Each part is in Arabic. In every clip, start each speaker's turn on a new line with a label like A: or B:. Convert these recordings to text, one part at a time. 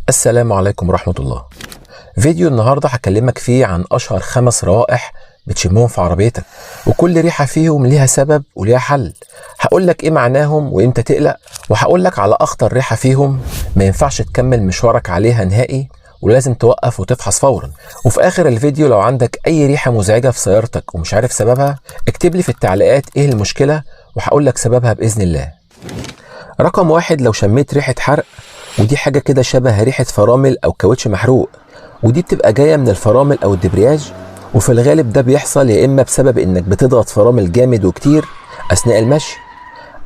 A: السلام عليكم ورحمة الله. فيديو النهاردة هكلمك فيه عن أشهر 5 روائح بتشمهم في عربيتك، وكل ريحة فيهم ليها سبب وليها حل. هقولك إيه معناهم وإمتى تقلق، وهقولك على أخطر ريحة فيهم ما ينفعش تكمل مشوارك عليها نهائي ولازم توقف وتفحص فورا. وفي آخر الفيديو لو عندك أي ريحة مزعجة في سيارتك ومش عارف سببها، اكتب لي في التعليقات إيه المشكلة وهقولك سببها بإذن الله. رقم 1، لو شميت ريحة حرق، ودي حاجة كده شبه ريحة فرامل أو كاوتش محروق، ودي بتبقى جاية من الفرامل أو الدبرياج، وفي الغالب ده بيحصل يا إما بسبب إنك بتضغط فرامل جامد وكتير أثناء المشي،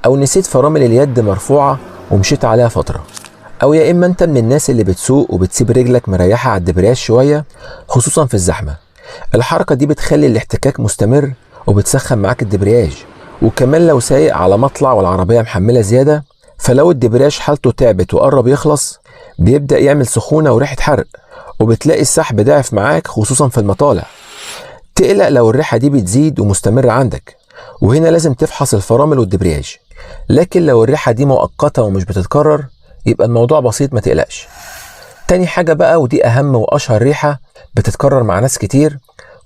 A: أو نسيت فرامل اليد مرفوعة ومشيت عليها فترة، أو يا إما أنت من الناس اللي بتسوق وبتسيب رجلك مريحة على الدبرياج شوية خصوصا في الزحمة. الحركة دي بتخلي الاحتكاك مستمر وبتسخن معاك الدبرياج، وكمان لو سايق على مطلع والعربية محملة زيادة، فلو الدبرياج حالته تعبت وقرب يخلص بيبدأ يعمل سخونة وريحة حرق، وبتلاقي السحب ضعف معاك خصوصا في المطالع. تقلق لو الريحة دي بتزيد ومستمرة عندك، وهنا لازم تفحص الفرامل والدبرياج. لكن لو الريحة دي مؤقتة ومش بتتكرر يبقى الموضوع بسيط، ما تقلقش. تاني حاجة بقى، ودي أهم وأشهر ريحة بتتكرر مع ناس كتير،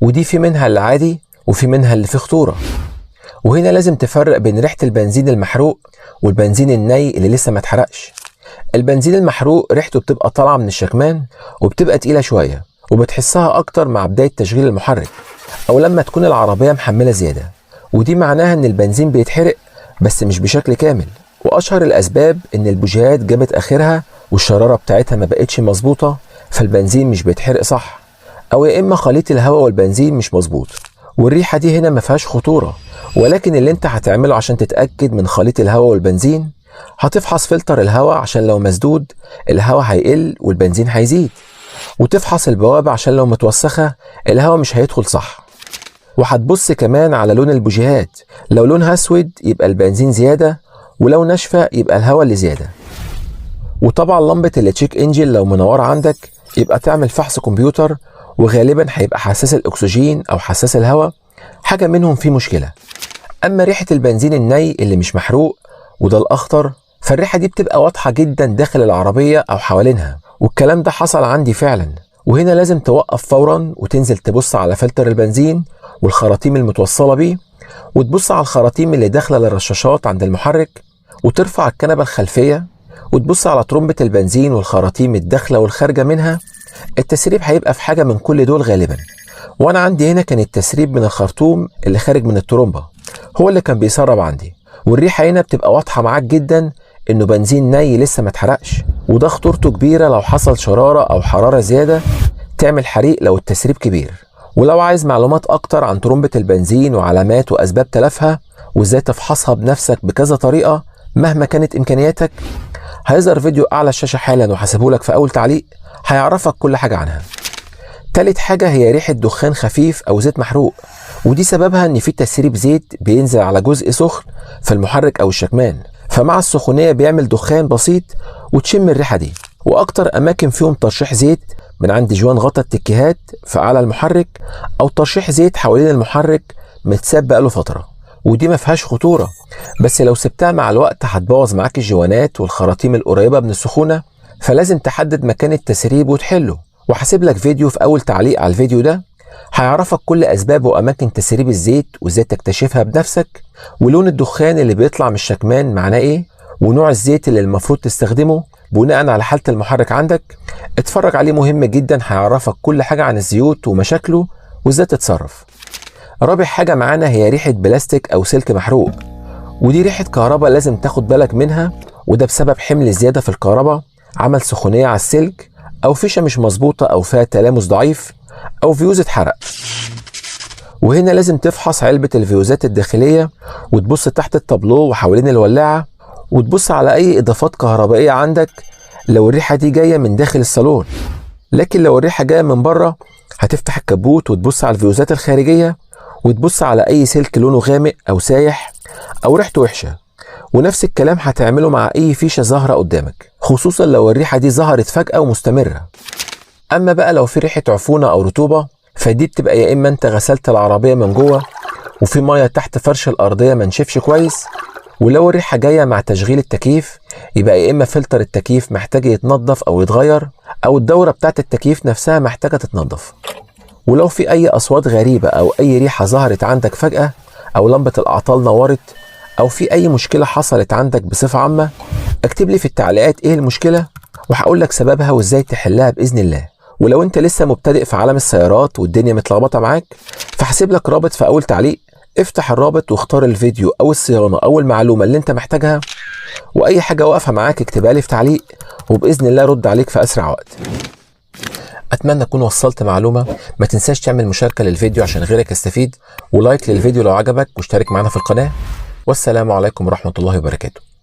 A: ودي في منها اللي عادي وفي منها اللي فيه خطورة. وهنا لازم تفرق بين ريحة البنزين المحروق والبنزين الني اللي لسه ما اتحرقش. البنزين المحروق ريحته بتبقى طالعة من الشكمان وبتبقى تقيلة شوية، وبتحسها أكتر مع بداية تشغيل المحرك أو لما تكون العربية محملة زيادة، ودي معناها إن البنزين بيتحرق بس مش بشكل كامل. وأشهر الأسباب إن البوجيهات جابت آخرها والشرارة بتاعتها ما بقتش مظبوطة، فالبنزين مش بيتحرق صح، أو يا إما خليط الهواء والبنزين مش مظبوط. والريحة دي هنا ما فيهاش خطورة، ولكن اللي انت هتعمله عشان تتأكد من خليط الهواء والبنزين، هتفحص فلتر الهواء عشان لو مسدود الهواء هيقل والبنزين هيزيد، وتفحص البوابة عشان لو متوسخة الهواء مش هيدخل صح. وهتبص كمان على لون البوجيهات، لو لونها اسود يبقى البنزين زيادة، ولو ناشفة يبقى الهواء اللي زيادة. وطبعا لمبة التشيك انجن لو منورة عندك يبقى تعمل فحص كمبيوتر، وغالبا هيبقى حساس الاكسجين او حساس الهواء، حاجة منهم فيه مشكلة. اما ريحة البنزين الني اللي مش محروق وده الاخطر، فالريحة دي بتبقى واضحة جدا داخل العربية او حوالينها، والكلام ده حصل عندي فعلا. وهنا لازم توقف فورا وتنزل تبص على فلتر البنزين والخراطيم المتوصلة بيه، وتبص على الخراطيم اللي داخلة للرشاشات عند المحرك، وترفع الكنبة الخلفية وتبص على ترمبة البنزين والخراطيم الداخلة والخارجة منها. التسريب هيبقى في حاجة من كل دول غالبا، وانا عندي هنا كان التسريب من الخرطوم اللي خارج من الترمبة هو اللي كان بيسرب عندي. والريحة هنا بتبقى واضحة معاك جدا انه بنزين ني لسه ما اتحرقش، وده خطورته كبيرة لو حصل شرارة او حرارة زيادة تعمل حريق لو التسريب كبير. ولو عايز معلومات اكتر عن ترمبة البنزين وعلامات واسباب تلفها وازاي تفحصها بنفسك بكذا طريقة مهما كانت امكانياتك، هيظهر فيديو اعلى الشاشة حالا وهسيبهولك في اول تعليق هيعرفك كل حاجة عنها. تالت حاجة هي ريحة دخان خفيف أو زيت محروق، ودي سببها إن في تسريب زيت بينزل على جزء سخن في المحرك أو الشكمان، فمع السخونية بيعمل دخان بسيط وتشم الريحة دي. وأكتر أماكن فيهم ترشيح زيت من عند جوان غطا التكيهات في أعلى المحرك، أو ترشيح زيت حوالين المحرك متساب بقاله فترة، ودي ما فيهاش خطورة، بس لو سبتها مع الوقت هتبوظ معاك الجوانات والخراطيم القريبة من السخونة، فلازم تحدد مكان التسريب وتحله. وهسيب لك فيديو في اول تعليق على الفيديو ده هيعرفك كل اسباب واماكن تسريب الزيت وازاي تكتشفها بنفسك، ولون الدخان اللي بيطلع من الشكمان معناه ايه، ونوع الزيت اللي المفروض تستخدمه بناء على حالة المحرك عندك. اتفرج عليه، مهم جدا، هيعرفك كل حاجة عن الزيوت ومشاكله وازاي تتصرف. رابع حاجة معانا هي ريحة بلاستيك او سلك محروق، ودي ريحة كهرباء لازم تاخد بالك منها، وده بسبب حمل زيادة في الكهرباء عمل سخونية على السلك، او فيشة مش مظبوطة او فيها تلامس ضعيف، او فيوز اتحرق. وهنا لازم تفحص علبة الفيوزات الداخلية وتبص تحت التابلو وحوالين الولاعة، وتبص على اي اضافات كهربائية عندك لو الريحة دي جاية من داخل الصالون. لكن لو الريحة جاية من بره هتفتح الكبوت وتبص على الفيوزات الخارجية، وتبص على اي سلك لونه غامق او سايح او ريحته وحشة. ونفس الكلام هتعمله مع اي فيشة ظاهرة قدامك، خصوصا لو الريحة دي ظهرت فجأة ومستمرة. اما بقى لو في ريحة عفونة او رطوبة، فدي بتبقى يا اما انت غسلت العربية من جوه وفي مية تحت فرش الارضية ما نشفش كويس، ولو الريحة جاية مع تشغيل التكييف يبقى يا اما فلتر التكييف محتاج يتنضف او يتغير، او الدورة بتاعت التكييف نفسها محتاجة تتنضف. ولو في اي اصوات غريبة او اي ريحة ظهرت عندك فجأة، او لمبة الاعطال نورت، او في اي مشكلة حصلت عندك بصفة عامة، اكتب لي في التعليقات ايه المشكلة وهقول لك سببها وازاي تحلها باذن الله. ولو انت لسه مبتدئ في عالم السيارات والدنيا متلخبطة معاك، فهسيب لك رابط في اول تعليق، افتح الرابط واختار الفيديو او الصيانة او المعلومة اللي انت محتاجها، واي حاجة واقفة معاك اكتبها لي في تعليق، وباذن الله ارد عليك في اسرع وقت. اتمنى اكون وصلت معلومة. ما تنساش تعمل مشاركة للفيديو عشان غيرك يستفيد، ولايك للفيديو لو عجبك، واشترك معنا في القناة. والسلام عليكم ورحمة الله وبركاته.